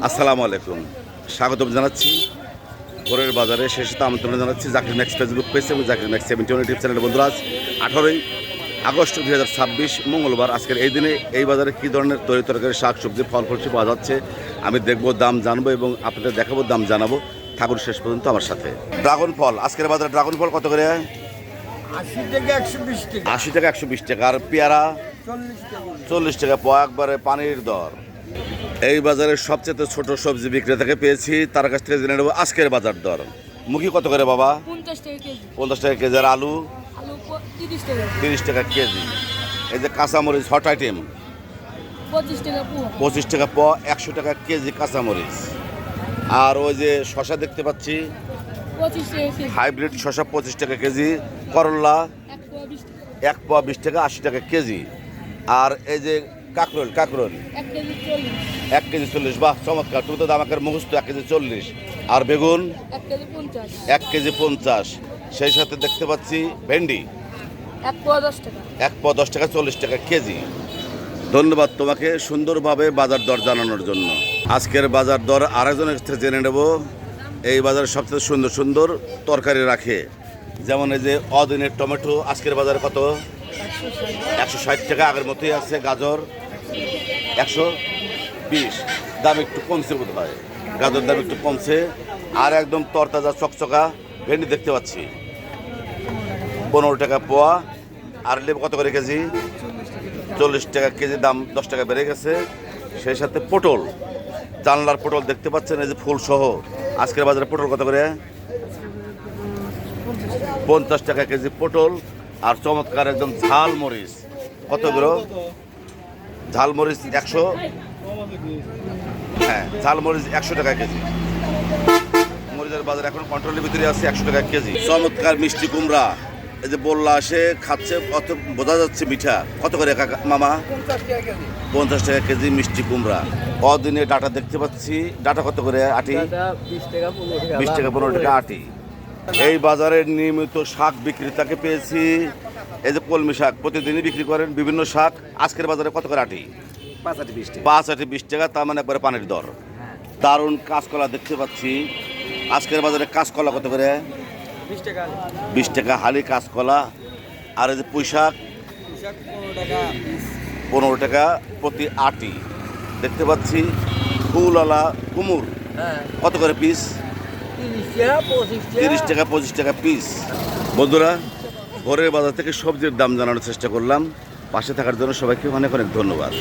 আসসালামু আলাইকুম, স্বাগতম জানাচ্ছি ভোরের বাজারে। শেষে আমন্ত্রণ জানাচ্ছি জাকির ম্যাক্স ফেসবুক পেজ এবং জাকির ম্যাক্স 71 ইউটিউব চ্যানেলের বন্ধুরা। আজ 18ই আগস্ট 2026 মঙ্গলবার। আজকের এই দিনে এই বাজারে কী ধরনের তরি তরকারি, শাক সবজি, ফল ফলসি পাওয়া যাচ্ছে আমি দেখব, দাম জানবো এবং আপনাদের দেখাবো, দাম জানাবো। থাকুন শেষ পর্যন্ত আমার সাথে। ড্রাগন ফল, আজকের বাজারে ড্রাগন ফল কত করে? 80 থেকে 120 টাকা। 80 টাকা 120 টাকা। আর পেয়ারা 40 টাকা পাওয়া, একবারে পানির দর। এই বাজারের সবচেয়ে ছোট সবজি বিক্রেতাকে পেয়েছি, তার কাছ থেকে জেনে নেবো আজকের বাজার দর। মুখী কত করে বাবা? 50 টাকা কেজি। 50 টাকা কেজি। আর আলু? আলু 30 টাকা। 30 টাকা কেজি। এই যে কাঁচামরিচ হট আইটেম 25 টাকা পোয়া। 25 টাকা প, 100 টাকা কেজি কাঁচামরিচ। আর ওই যে শশা দেখতে পাচ্ছি 25 টাকা কেজি। হাইব্রিড শশা 25 টাকা কেজি। করল্লা 1 পোয়া 20 টাকা। 1 পোয়া 20 টাকা, 80 টাকা কেজি। আর এই যে কাকরোল 1 কেজি 40। 1 কেজি 40। বাহ, চমৎকার, তুমি তো দামাকের মুখস্থ। 1 কেজি 40। আর বেগুন 1 কেজি 50। 1 কেজি 50। সেই সাথে দেখতে পাচ্ছি ভেন্ডি 1 পোয়া 10 টাকা। 1 পোয়া 10 টাকা, 40 টাকা কেজি। ধন্যবাদ তোমাকে সুন্দরভাবে বাজার দর জানানোর জন্য। আজকের বাজার দর আরেকজনের কাছ থেকে জেনে নেব। এই বাজারে সবচেয়ে সুন্দর সুন্দর তরকারি রাখে, যেমন এই যে অদিনের টমেটো আজকের বাজারে কত? 160 টাকা, আগের মতোই আছে। গাজর 120। দাম একটু কমছে বোধ হয়, গাজর দাম একটু কমছে। আর একদম তরতাজা চকচকা ভেন্ডি দেখতে পাচ্ছি 15 টাকা পোয়া। আর লেবু কত করে কেজি? 40 টাকা কেজি, দাম 10 টাকা বেড়ে গেছে। সেই সাথে পটল, জানলার পটল দেখতে পাচ্ছেন, এই যে ফুল সহ। আজকের বাজারে পটল কত করে? 50 টাকা কেজি পটল। আর চমৎকার একদম ঝাল মরিচ কত করে? ঝাল মরিচ 100, হ্যাঁ ঝাল মরিচ 100 টাকা কেজি। মরিচের বাজার এখন কন্ট্রোলের ভিতরে আছে, 100 টাকা কেজি। চমৎকার মিষ্টি কুমড়া, এই যে বললা আসে খাচ্ছে, অত বোঝা যাচ্ছে মিঠা। কত করে মামা? 50 টাকা কেজি মিষ্টি কুমড়া। অদিনে ডাটা দেখতে পাচ্ছি, ডাটা কত করে আটি? 20 টাকা 15 টাকা আটি। এই বাজারের নিয়মিত শাক বিক্রেতাকে পেয়েছি, এই যে কলমি শাক প্রতিদিনই বিক্রি করেন বিভিন্ন শাক। আজকের বাজারে কত করে আটি? 5 আটি 20 টাকা। 5 আটি 20 টাকা, তার মানে একবারে পানির দর। দারুণ কাঁচকলা দেখতে পাচ্ছি, আজকের বাজারে কাঁচকলা কত করে? 20 টাকা। 20 টাকা হালি কাঁচকলা। আর এই যে পুঁই শাক 15 টাকা পিস। 15 টাকা প্রতি আটি দেখতে পাচ্ছি। ফুলওয়ালা কুমুর হ্যাঁ, কত করে পিস? 30 টাকা 25 টাকা। 30 টাকা 25 টাকা পিস। বন্ধুরা, ভোরের বাজার থেকে সবজির দাম জানানোর চেষ্টা করলাম। পাশে থাকার জন্য সবাইকে অনেক অনেক ধন্যবাদ।